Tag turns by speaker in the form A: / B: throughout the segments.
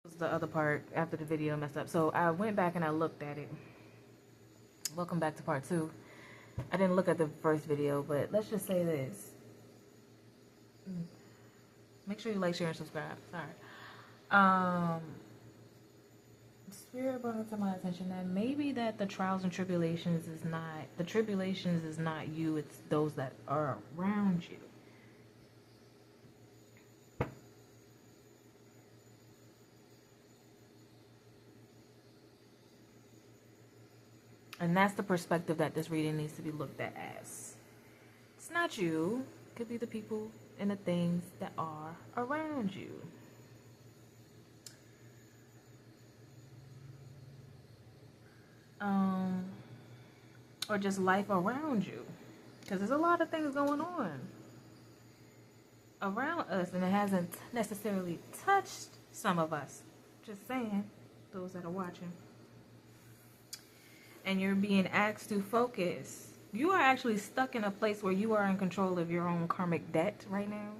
A: Was the other part after the video messed up. So I went back and I looked at it. Welcome back to part 2. I didn't look at the first video, but let's just say this. Make sure you like, share, and subscribe. Sorry. Spirit brought it to my attention that maybe that the trials and tribulations is not you, it's those that are around you. And that's the perspective that this reading needs to be looked at as. It's not you. It could be the people and the things that are around you. Or just life around you. Because there's a lot of things going on around us, and it hasn't necessarily touched some of us. Just saying, those that are watching. And you're being asked to focus. You are actually stuck in a place where you are in control of your own karmic debt right now.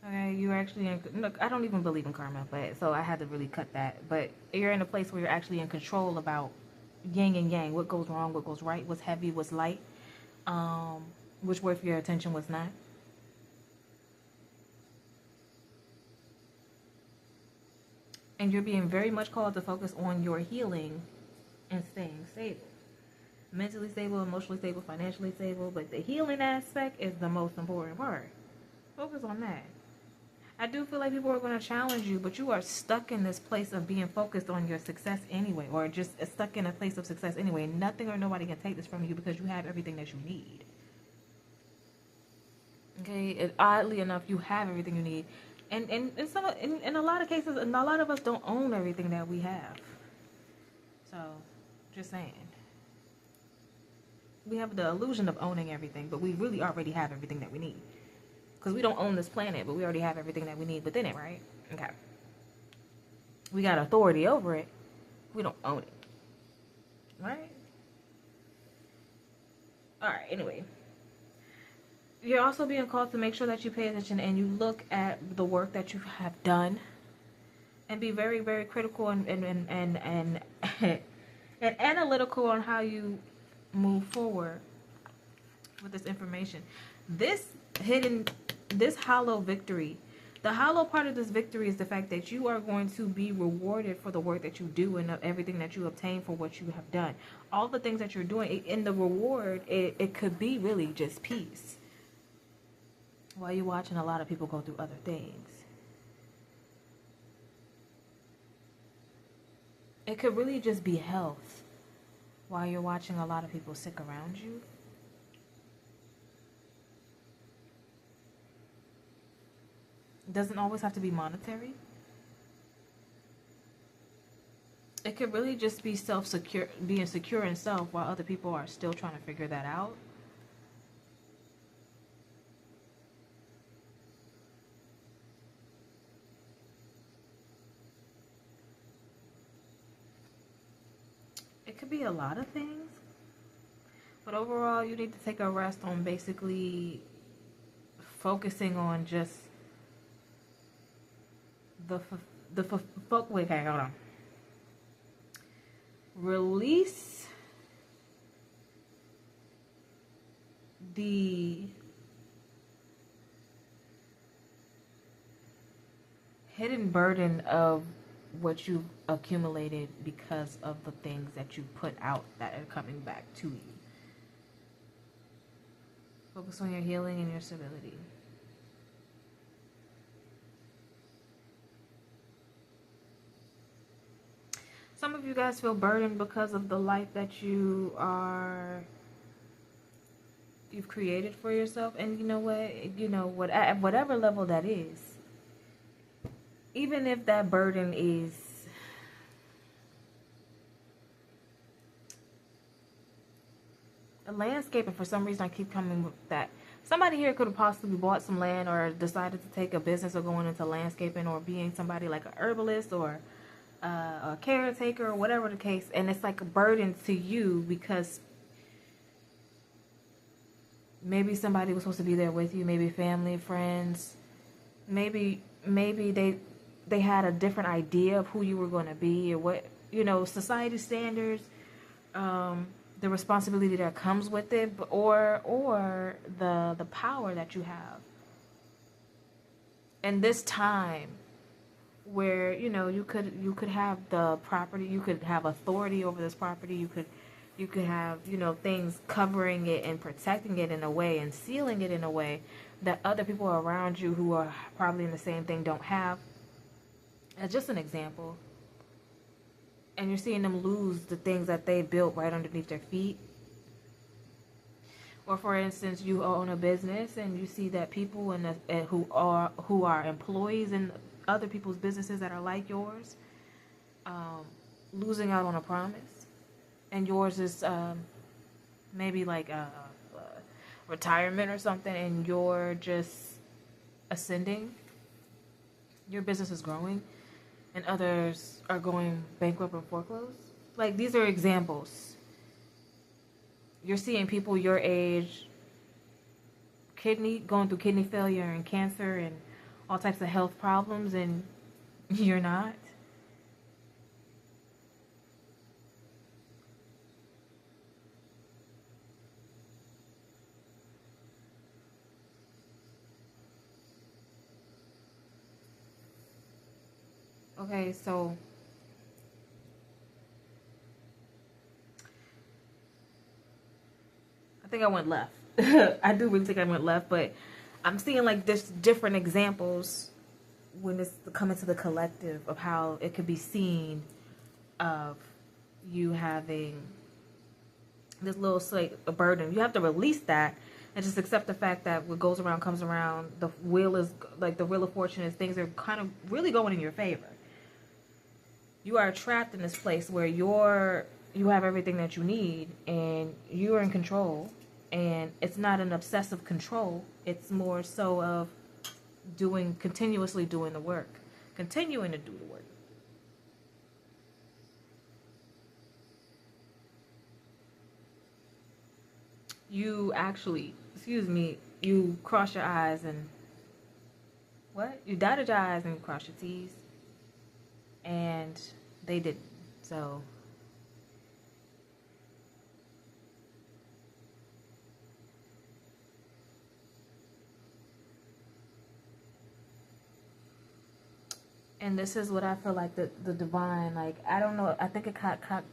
A: Okay, you're actually in, look, I don't even believe in karma, but so I had to really cut that. But you're in a place where you're actually in control about yin and yang, what goes wrong, what goes right, what's heavy, what's light, which worth your attention, was not. And you're being very much called to focus on your healing and staying stable. Mentally stable, emotionally stable, financially stable, but the healing aspect is the most important part. Focus on that. I do feel like people are going to challenge you, but you are stuck in this place of being focused on your success anyway, or just stuck in a place of success anyway. Nothing or nobody can take this from you because you have everything that you need. Okay, oddly enough, you have everything you need. And in a lot of cases, and a lot of us don't own everything that we have. So, just saying. We have the illusion of owning everything, but we really already have everything that we need. Because we don't own this planet, but we already have everything that we need within it, right? Okay. We got authority over it. We don't own it. Right? Alright, anyway. You're also being called to make sure that you pay attention and you look at the work that you have done. And be very, very critical and analytical on how you move forward with this information. This hollow victory, the hollow part of this victory is the fact that you are going to be rewarded for the work that you do and everything that you obtain for what you have done. All the things that you're doing, in the reward, it could be really just peace. While you're watching a lot of people go through other things. It could really just be health while you're watching a lot of people sick around you. It doesn't always have to be monetary. It could really just be self-secure, being secure in self while other people are still trying to figure that out. It could be a lot of things, but overall you need to take a rest on basically focusing on just wait, okay, hold on. Release the hidden burden of what you've accumulated because of the things that you put out that are coming back to you. Focus on your healing and your stability. Some of you guys feel burdened because of the life that you've created for yourself, and you know what, at whatever level that is, even if that burden is a landscape, and for some reason I keep coming with that. Somebody here could have possibly bought some land or decided to take a business or going into landscaping or being somebody like an herbalist or a caretaker or whatever the case, and it's like a burden to you because maybe somebody was supposed to be there with you, maybe family, friends, maybe they they had a different idea of who you were going to be, or what, society standards, the responsibility that comes with it, or the power that you have. And this time where, you could have the property, you could have authority over this property, you could have, things covering it and protecting it in a way and sealing it in a way that other people around you who are probably in the same thing don't have. As just an example. And you're seeing them lose the things that they built right underneath their feet. Or for instance, you own a business and you see that people who are employees in other people's businesses that are like yours, losing out on a promise, and yours is maybe like a retirement or something, and you're just ascending. Your business is growing, and others are going bankrupt and foreclosed. Like, these are examples. You're seeing people your age going through kidney failure and cancer and all types of health problems, and you're not. Okay, so I think I went left. I do really think I went left, but I'm seeing like this different examples when it's coming to the collective of how it could be seen of you having this little a burden. You have to release that and just accept the fact that what goes around comes around. The wheel of fortune is things are kind of really going in your favor. You are trapped in this place where you have everything that you need and you're in control, and it's not an obsessive control. It's more so of continuously doing the work, continuing to do the work. You actually, you cross your eyes and you dotted your eyes and cross your T's, and they didn't. So and this is what I feel like the divine, like, I don't know, I think it got cut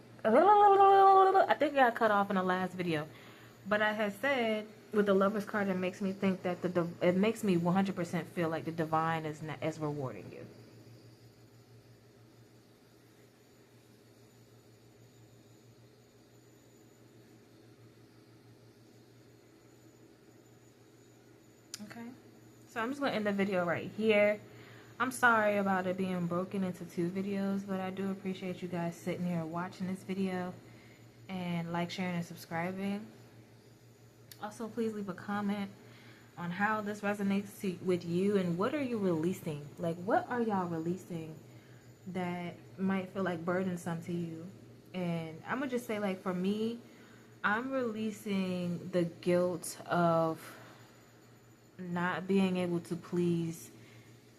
A: off in the last video, but I had said with the Lover's card, it makes me think that it makes me 100% feel like the divine is rewarding you. Okay, so I'm just going to end the video right here. I'm sorry about it being broken into 2 videos, but I do appreciate you guys sitting here watching this video and sharing, and subscribing. Also, please leave a comment on how this resonates with you, and what are you releasing? Like, what are y'all releasing that might feel like burdensome to you? And I'm going to just say, like, for me, I'm releasing the guilt of not being able to please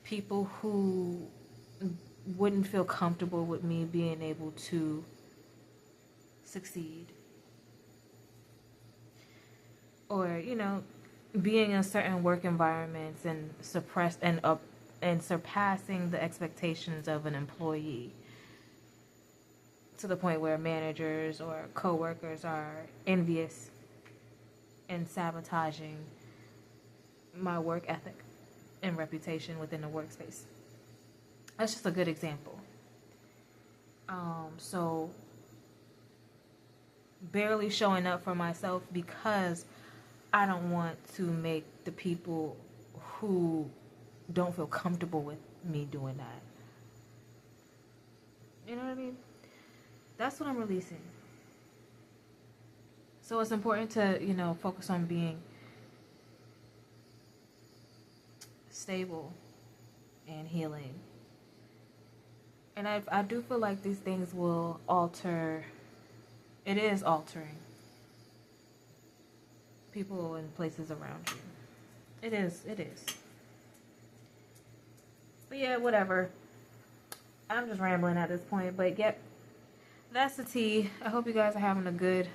A: people who wouldn't feel comfortable with me being able to succeed, or being in certain work environments and surpassing the expectations of an employee to the point where managers or co-workers are envious and sabotaging my work ethic and reputation within the workspace. That's just a good example. So barely showing up for myself because I don't want to make the people who don't feel comfortable with me doing that. You know what I mean? That's what I'm releasing. So it's important to, focus on being stable and healing. And I do feel like these things will alter. It is altering people and places around you. It is. But yeah, whatever. I'm just rambling at this point, but yep, that's the tea. I hope you guys are having a good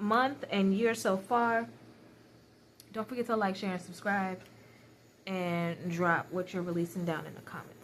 A: month and year so far. Don't forget to like, share, and subscribe, and drop what you're releasing down in the comments.